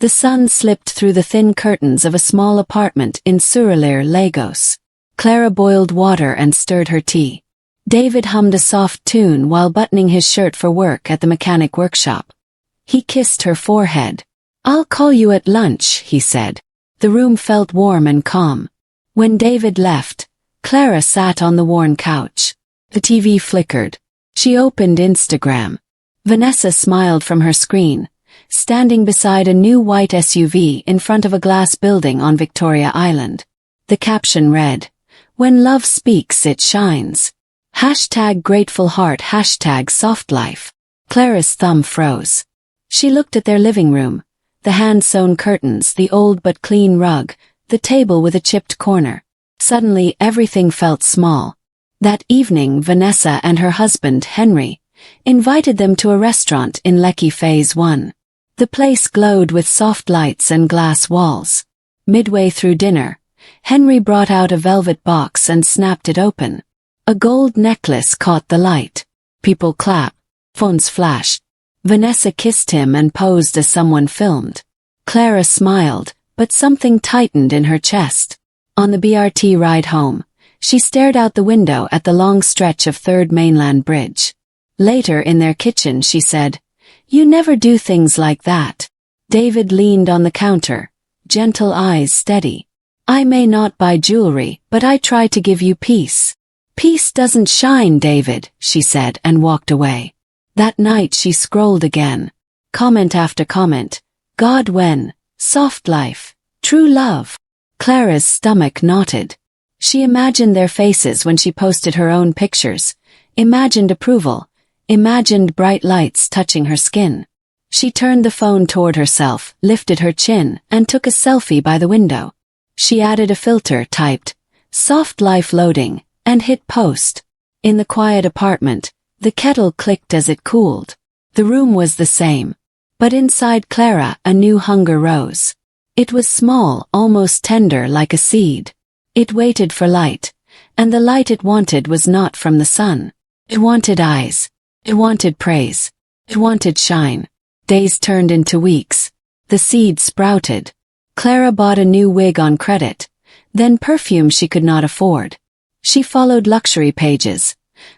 The sun slipped through the thin curtains of a small apartment in Surulere, Lagos. Clara boiled water and stirred her tea. David hummed a soft tune while buttoning his shirt for work at the mechanic workshop. He kissed her forehead. "I'll call you at lunch," he said. The room felt warm and calm. When David left, Clara sat on the worn couch. The TV flickered. She opened Instagram. Vanessa smiled from her screen, standing beside a new white SUV in front of a glass building on Victoria Island. The caption read, "When love speaks, it shines. #grateful heart, #softlife. Clara's thumb froze. She looked at their living room, the hand-sewn curtains, the old but clean rug, the table with a chipped corner. Suddenly everything felt small. That evening Vanessa and her husband, Henry, invited them to a restaurant in Lekki Phase 1. The place glowed with soft lights and glass walls. Midway through dinner, Henry brought out a velvet box and snapped it open. A gold necklace caught the light. People clapped. Phones flashed. Vanessa kissed him and posed as someone filmed. Clara smiled, but something tightened in her chest. On the BRT ride home, she stared out the window at the long stretch of Third Mainland Bridge. Later in their kitchen she said, "You never do things like that." David leaned on the counter, gentle eyes steady. "I may not buy jewelry, but I try to give you peace." "Peace doesn't shine, David," she said and walked away. That night she scrolled again. Comment after comment. God when, soft life, true love. Clara's stomach knotted. She imagined their faces when she posted her own pictures, imagined approval, imagined bright lights touching her skin. She turned the phone toward herself, lifted her chin, and took a selfie by the window. She added a filter, typed, "Soft life loading," and hit post. In the quiet apartment, the kettle clicked as it cooled. The room was the same. But inside Clara, a new hunger rose. It was small, almost tender like a seed. It waited for light, and the light it wanted was not from the sun. It wanted eyes. It wanted praise. It wanted shine. Days turned into weeks. The seed sprouted. Clara bought a new wig on credit, then perfume she could not afford. She followed luxury pages.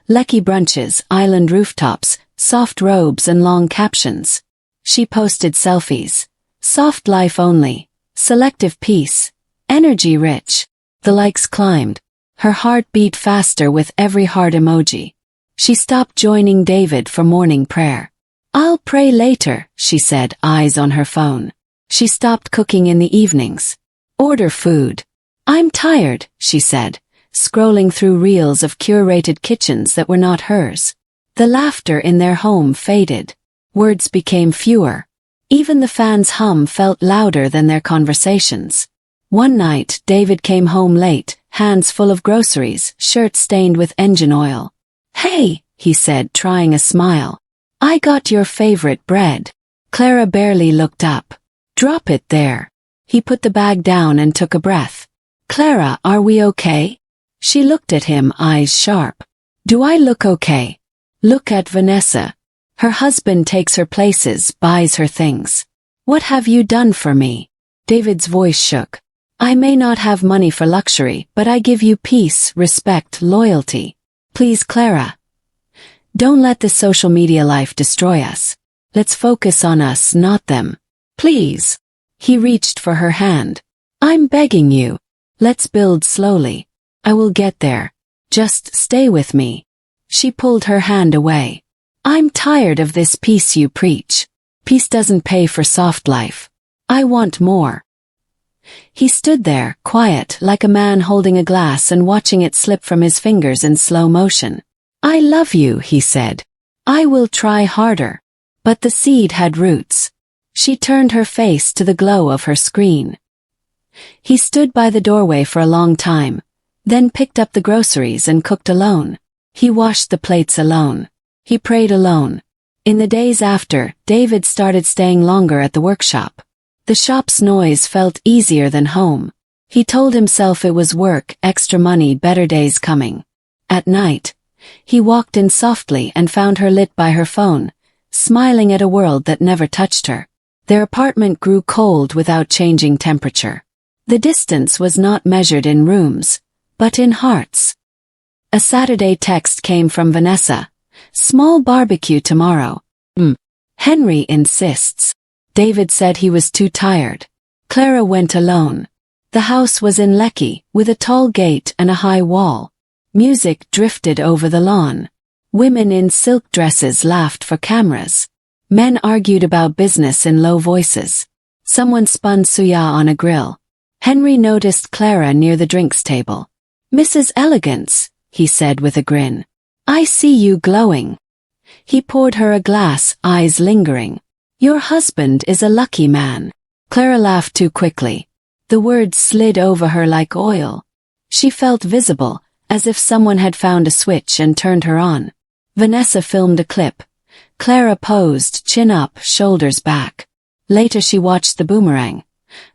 Lekki brunches, island rooftops, soft robes and long captions. She posted selfies. Soft life only. Selective peace. Energy rich. The likes climbed. Her heart beat faster with every heart emoji. She stopped joining David for morning prayer. "I'll pray later," she said, eyes on her phone. She stopped cooking in the evenings. "Order food." "I'm tired," she said, scrolling through reels of curated kitchens that were not hers. The laughter in their home faded. Words became fewer. Even the fan's hum felt louder than their conversations. One night, David came home late, hands full of groceries, shirt stained with engine oil. "Hey," he said, trying a smile. "I got your favorite bread." Clara barely looked up. "Drop it there." He put the bag down and took a breath. "Clara, are we okay?" She looked at him, eyes sharp. "Do I look okay?" "Look at Vanessa. Her husband takes her places, buys her things. What have you done for me?" David's voice shook. "I may not have money for luxury, but I give you peace, respect, loyalty. Please, Clara. Don't let this social media life destroy us. Let's focus on us, not them. Please." He reached for her hand. "I'm begging you. Let's build slowly. I will get there. Just stay with me." She pulled her hand away. "I'm tired of this peace you preach. Peace doesn't pay for soft life. I want more." He stood there, quiet, like a man holding a glass and watching it slip from his fingers in slow motion. "I love you," he said. "I will try harder." But the seed had roots. She turned her face to the glow of her screen. He stood by the doorway for a long time, then picked up the groceries and cooked alone. He washed the plates alone. He prayed alone. In the days after, David started staying longer at the workshop. The shop's noise felt easier than home. He told himself it was work, extra money, better days coming. At night, he walked in softly and found her lit by her phone, smiling at a world that never touched her. Their apartment grew cold without changing temperature. The distance was not measured in rooms, but in hearts. A Saturday text came from Vanessa. Small barbecue tomorrow. Henry insists. David said he was too tired. Clara went alone. The house was in Lekki, with a tall gate and a high wall. Music drifted over the lawn. Women in silk dresses laughed for cameras. Men argued about business in low voices. Someone spun suya on a grill. Henry noticed Clara near the drinks table. "Mrs. Elegance," he said with a grin. "I see you glowing." He poured her a glass, eyes lingering. "Your husband is a lucky man." Clara laughed too quickly. The words slid over her like oil. She felt visible, as if someone had found a switch and turned her on. Vanessa filmed a clip. Clara posed, chin up, shoulders back. Later she watched the boomerang.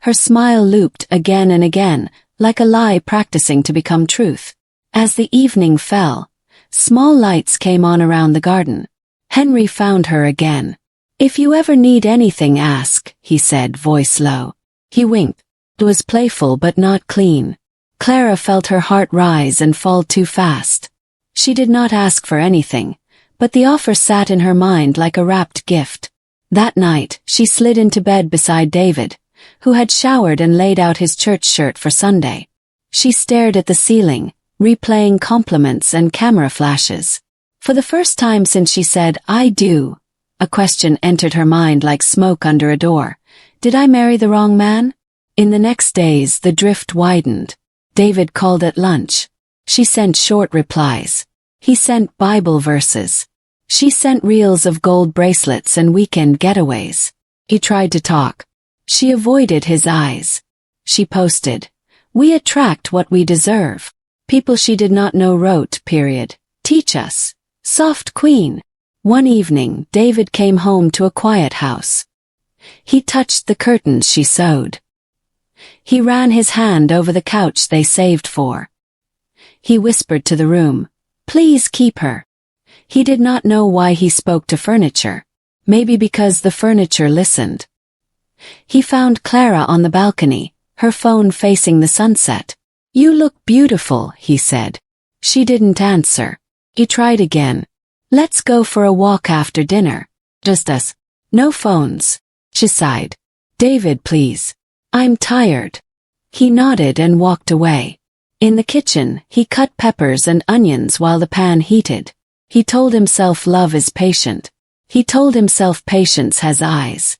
Her smile looped again and again, like a lie practicing to become truth. As the evening fell, small lights came on around the garden. Henry found her again. "If you ever need anything, ask," he said, voice low. He winked. It was playful but not clean. Clara felt her heart rise and fall too fast. She did not ask for anything, but the offer sat in her mind like a wrapped gift. That night, she slid into bed beside David, who had showered and laid out his church shirt for Sunday. She stared at the ceiling, replaying compliments and camera flashes. For the first time since she said, "I do," a question entered her mind like smoke under a door. Did I marry the wrong man? In the next days, the drift widened. David called at lunch. She sent short replies. He sent Bible verses. She sent reels of gold bracelets and weekend getaways. He tried to talk. She avoided his eyes. She posted, "We attract what we deserve." People she did not know wrote, period. "Teach us. Soft queen." One evening, David came home to a quiet house. He touched the curtains she sewed. He ran his hand over the couch they saved for. He whispered to the room, "Please keep her." He did not know why he spoke to furniture. Maybe because the furniture listened. He found Clara on the balcony, her phone facing the sunset. "You look beautiful," he said. She didn't answer. He tried again. "Let's go for a walk after dinner. Just us. No phones." She sighed. "David, please. I'm tired." He nodded and walked away. In the kitchen, he cut peppers and onions while the pan heated. He told himself love is patient. He told himself patience has eyes.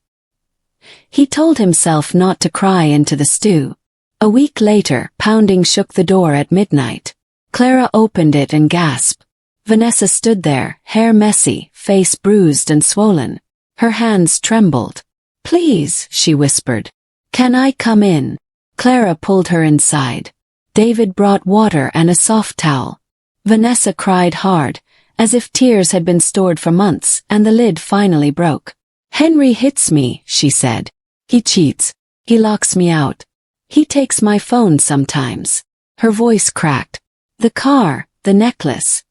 He told himself not to cry into the stew. A week later, pounding shook the door at midnight. Clara opened it and gasped. Vanessa stood there, hair messy, face bruised and swollen. Her hands trembled. "Please," she whispered. "Can I come in?" Clara pulled her inside. David brought water and a soft towel. Vanessa cried hard, as if tears had been stored for months, and the lid finally broke. "Henry hits me," she said. "He cheats. He locks me out. He takes my phone sometimes." Her voice cracked. "The car, the necklace.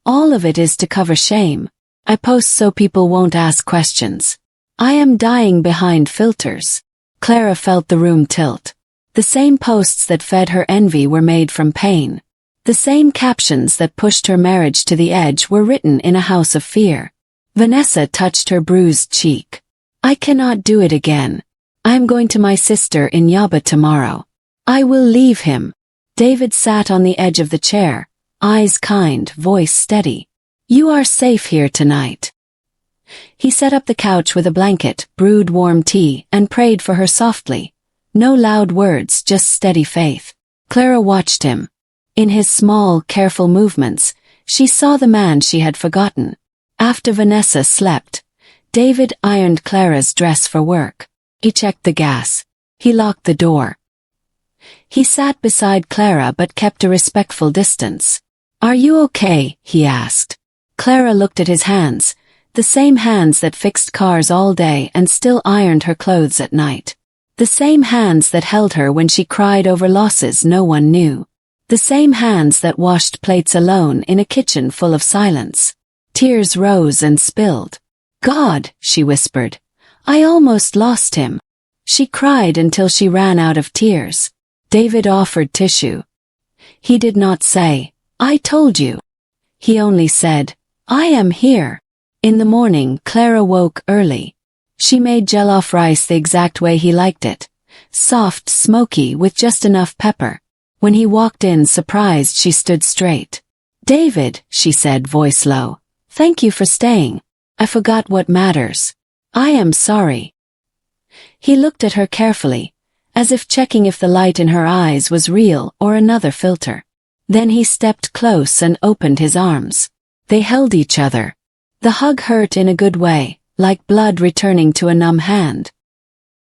All of it is to cover shame. I post so people won't ask questions. I am dying behind filters." Clara felt the room tilt. The same posts that fed her envy were made from pain. The same captions that pushed her marriage to the edge were written in a house of fear. Vanessa touched her bruised cheek. "I cannot do it again. I am going to my sister in Yaba tomorrow. I will leave him." David sat on the edge of the chair, eyes kind, voice steady. "You are safe here tonight." He set up the couch with a blanket, brewed warm tea, and prayed for her softly. No loud words, just steady faith. Clara watched him. In his small, careful movements, she saw the man she had forgotten. After Vanessa slept, David ironed Clara's dress for work. He checked the gas. He locked the door. He sat beside Clara but kept a respectful distance. "Are you okay?" he asked. Clara looked at his hands, the same hands that fixed cars all day and still ironed her clothes at night. The same hands that held her when she cried over losses no one knew. The same hands that washed plates alone in a kitchen full of silence. Tears rose and spilled. "God," she whispered, I almost lost him. She cried until she ran out of tears. David offered tissue. He did not say, I told you. He only said, I am here. In the morning, Clara woke early. She made jollof rice the exact way he liked it. Soft, smoky, with just enough pepper. When he walked in surprised, she stood straight. David, she said, voice low. Thank you for staying. I forgot what matters. I am sorry. He looked at her carefully, as if checking if the light in her eyes was real or another filter. Then he stepped close and opened his arms. They held each other. The hug hurt in a good way, like blood returning to a numb hand.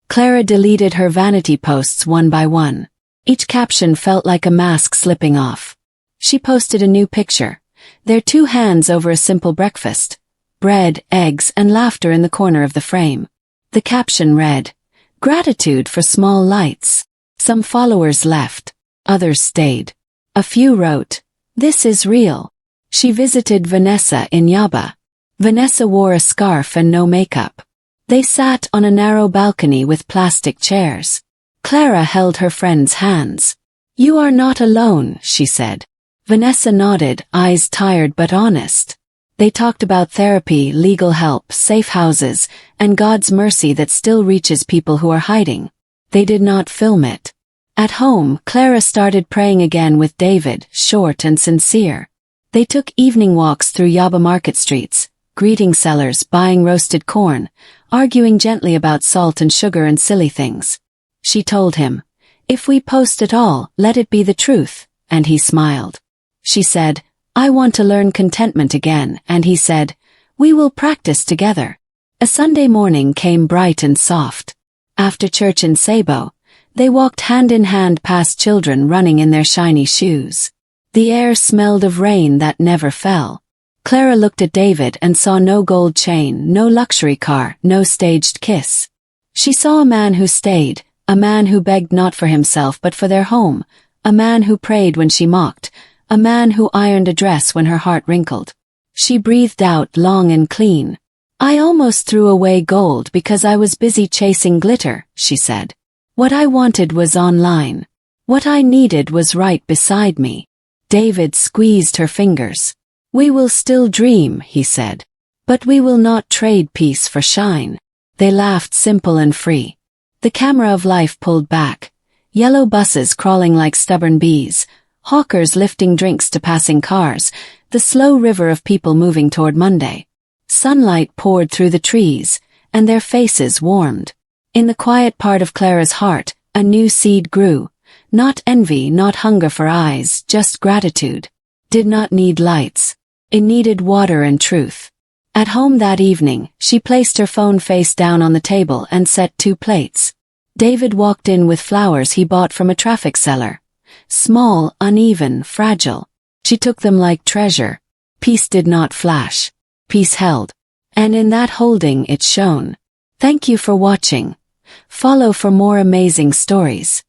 Clara deleted her vanity posts one by one. Each caption felt like a mask slipping off. She posted a new picture. Their two hands over a simple breakfast. Bread, eggs, and laughter in the corner of the frame. The caption read, Gratitude for small lights. Some followers left. Others stayed. A few wrote, This is real. She visited Vanessa in Yaba. Vanessa wore a scarf and no makeup. They sat on a narrow balcony with plastic chairs. Clara held her friend's hands. You are not alone, she said. Vanessa nodded, eyes tired but honest. They talked about therapy, legal help, safe houses, and God's mercy that still reaches people who are hiding. They did not film it. At home, Clara started praying again with David, short and sincere. They took evening walks through Yaba market streets, greeting sellers, buying roasted corn, arguing gently about salt and sugar and silly things. She told him, If we post at all, let it be the truth, and he smiled. She said, I want to learn contentment again, and he said, We will practice together. A Sunday morning came bright and soft. After church in Sabo, they walked hand in hand past children running in their shiny shoes. The air smelled of rain that never fell. Clara looked at David and saw no gold chain, no luxury car, no staged kiss. She saw a man who stayed, a man who begged not for himself but for their home, a man who prayed when she mocked, a man who ironed a dress when her heart wrinkled. She breathed out long and clean. I almost threw away gold because I was busy chasing glitter, she said. What I wanted was online. What I needed was right beside me. David squeezed her fingers. We will still dream, he said. But we will not trade peace for shine. They laughed simple and free. The camera of life pulled back. Yellow buses crawling like stubborn bees. Hawkers lifting drinks to passing cars. The slow river of people moving toward Monday. Sunlight poured through the trees, and their faces warmed. In the quiet part of Clara's heart, a new seed grew. Not envy, not hunger for eyes, just gratitude. Did not need lights. It needed water and truth. At home that evening, she placed her phone face down on the table and set 2 plates. David walked in with flowers he bought from a traffic seller. Small, uneven, fragile. She took them like treasure. Peace did not flash. Peace held. And in that holding it shone. Thank you for watching. Follow for more amazing stories.